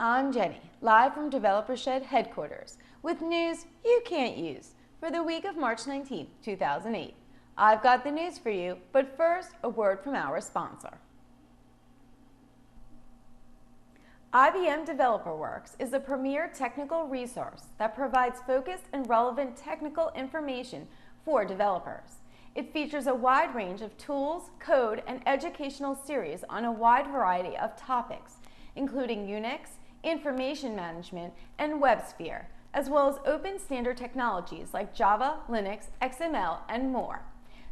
I'm Jenny, live from Developer Shed headquarters, with news you can't use for the week of March 19, 2008. I've got the news for you, but first, a word from our sponsor. IBM DeveloperWorks is a premier technical resource that provides focused and relevant technical information for developers. It features a wide range of tools, code, and educational series on a wide variety of topics, including Unix, information management, and WebSphere, as well as open standard technologies like Java, Linux, XML, and more.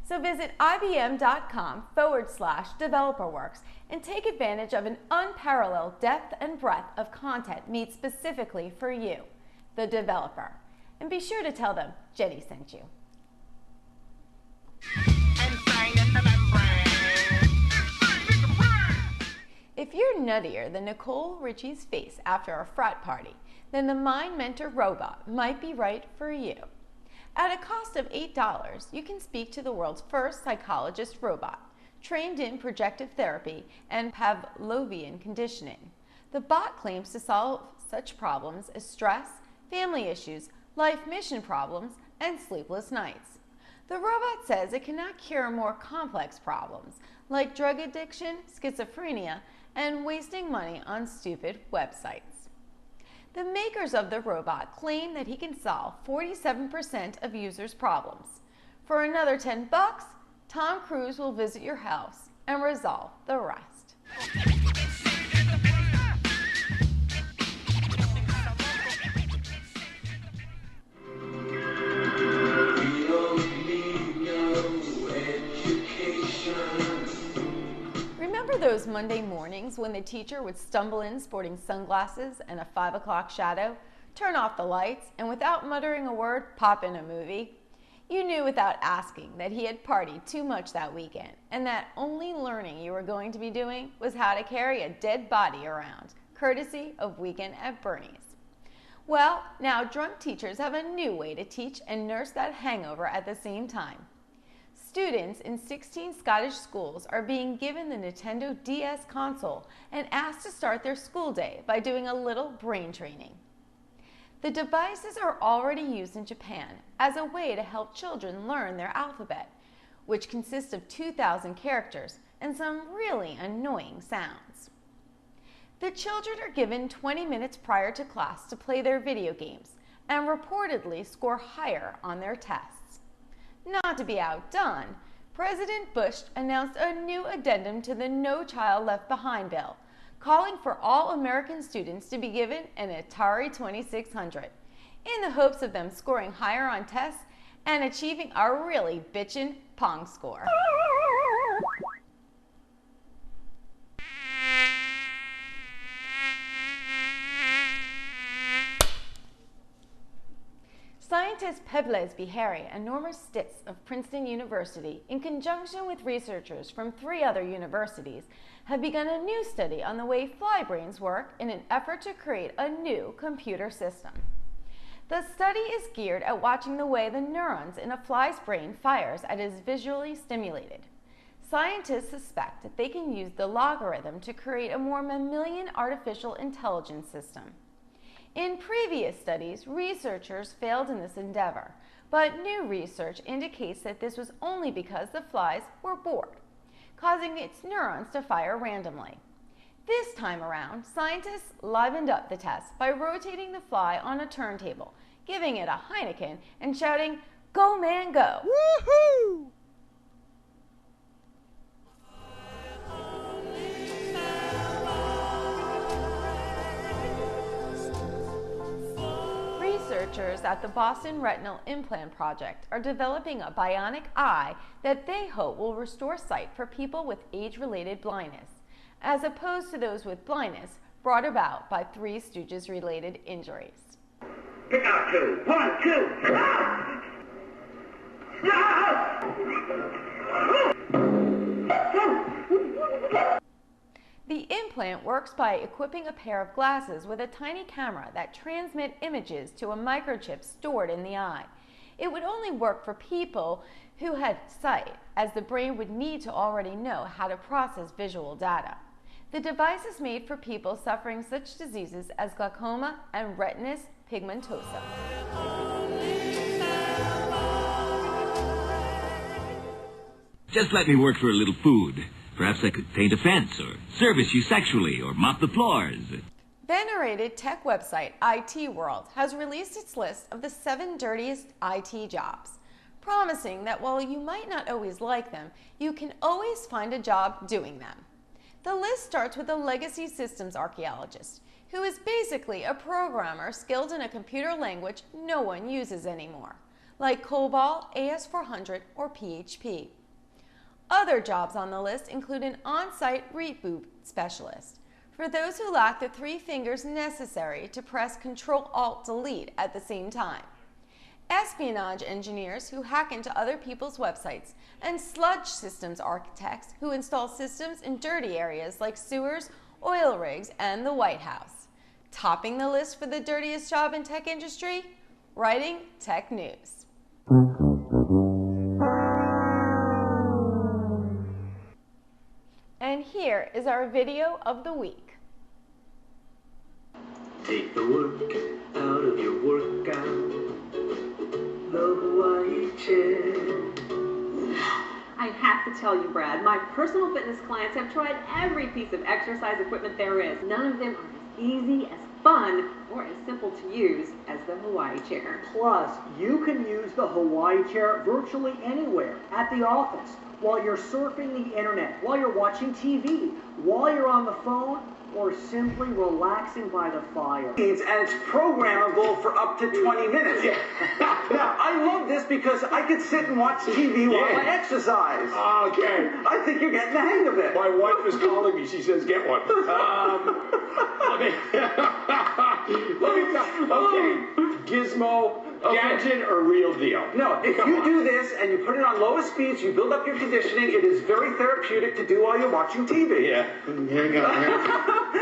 So visit ibm.com/developerworks and take advantage of an unparalleled depth and breadth of content made specifically for you, the developer. And be sure to tell them Jenny sent you. If you're nuttier than Nicole Richie's face after a frat party, then the Mind Mentor robot might be right for you. At a cost of $8, you can speak to the world's first psychologist robot, trained in projective therapy and Pavlovian conditioning. The bot claims to solve such problems as stress, family issues, life mission problems, and sleepless nights. The robot says it cannot cure more complex problems like drug addiction, schizophrenia, and wasting money on stupid websites. The makers of the robot claim that he can solve 47% of users' problems. For another $10, Tom Cruise will visit your house and resolve the rest. Remember those Monday mornings when the teacher would stumble in sporting sunglasses and a 5 o'clock shadow, turn off the lights, and without muttering a word, pop in a movie? You knew without asking that he had partied too much that weekend, and that only learning you were going to be doing was how to carry a dead body around, courtesy of Weekend at Bernie's. Well, now drunk teachers have a new way to teach and nurse that hangover at the same time. Students in 16 Scottish schools are being given the Nintendo DS console and asked to start their school day by doing a little brain training. The devices are already used in Japan as a way to help children learn their alphabet, which consists of 2,000 characters and some really annoying sounds. The children are given 20 minutes prior to class to play their video games and reportedly score higher on their tests. Not to be outdone, President Bush announced a new addendum to the No Child Left Behind bill, calling for all American students to be given an Atari 2600, in the hopes of them scoring higher on tests and achieving a really bitchin' Pong score. Scientist Pebbles Bihari and Norma Stitz of Princeton University, in conjunction with researchers from 3 other universities, have begun a new study on the way fly brains work in an effort to create a new computer system. The study is geared at watching the way the neurons in a fly's brain fires as it is visually stimulated. Scientists suspect that they can use the logarithm to create a more mammalian artificial intelligence system. In previous studies, researchers failed in this endeavor, but new research indicates that this was only because the flies were bored, causing its neurons to fire randomly. This time around, scientists livened up the test by rotating the fly on a turntable, giving it a Heineken, and shouting, "Go man, go!" Woohoo! Researchers at the Boston Retinal Implant Project are developing a bionic eye that they hope will restore sight for people with age-related blindness, as opposed to those with blindness brought about by Three Stooges-related injuries. Pick out 2. 1, 2. The implant works by equipping a pair of glasses with a tiny camera that transmit images to a microchip stored in the eye. It would only work for people who had sight, as the brain would need to already know how to process visual data. The device is made for people suffering such diseases as glaucoma and retinitis pigmentosa. Just let me work for a little food. Perhaps I could paint a fence, or service you sexually, or mop the floors. Venerated tech website IT World has released its list of the 7 dirtiest IT jobs, promising that while you might not always like them, you can always find a job doing them. The list starts with a legacy systems archaeologist, who is basically a programmer skilled in a computer language no one uses anymore, like COBOL, AS400, or PHP. Other jobs on the list include an on-site reboot specialist, for those who lack the 3 fingers necessary to press Ctrl-Alt-Delete at the same time. Espionage engineers who hack into other people's websites, and sludge systems architects who install systems in dirty areas like sewers, oil rigs, and the White House. Topping the list for the dirtiest job in tech industry, writing tech news. And here is our video of the week. Take the work out of your workout. The Hawaii chair. I have to tell you, Brad, my personal fitness clients have tried every piece of exercise equipment there is. None of them are as easy, as fun, or as simple to use as the Hawaii chair. Plus, you can use the Hawaii chair virtually anywhere, at the office, while you're surfing the internet, while you're watching TV, while you're on the phone, or simply relaxing by the fire. And it's programmable for up to 20 minutes. Yeah. Now, I love this because I could sit and watch TV while I exercise. Okay. I think you're getting the hang of it. My wife is calling me. She says, get one. Okay. Gizmo, gadget, or real deal? No, if you do this and you put it on lowest speeds, you build up your conditioning, it is very therapeutic to do while you're watching TV. Yeah. Here you go.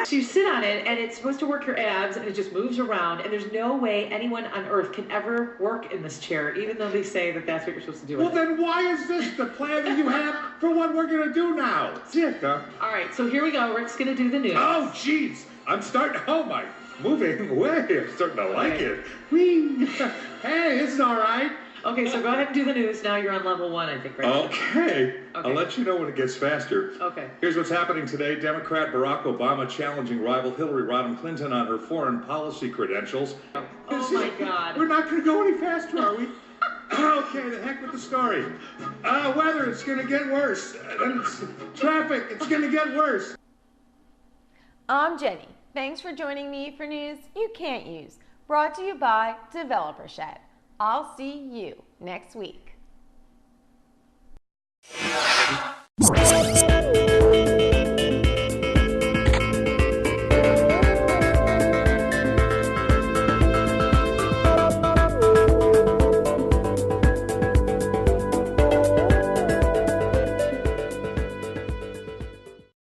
So you sit on it, and it's supposed to work your abs, and it just moves around, and there's no way anyone on earth can ever work in this chair, even though they say that that's what you're supposed to do. Well, then why is this the plan that you have for what we're going to do now? That's it, huh? All right, so here we go. Rick's going to do the news. Oh, jeez. I'm starting. Oh, my. Moving away. I'm starting to like it. Whee. Hey, it's all right. Okay, so go ahead and do the news. Now you're on level 1, I think, right? Okay. I'll let you know when it gets faster. Okay. Here's what's happening today. Democrat Barack Obama challenging rival Hillary Rodham Clinton on her foreign policy credentials. Oh, my God. We're not going to go any faster, are we? Okay, the heck with the story. Weather, it's going to get worse. And traffic, it's going to get worse. I'm Jenny. Thanks for joining me for news you can't use. Brought to you by Developer Shed. I'll see you next week.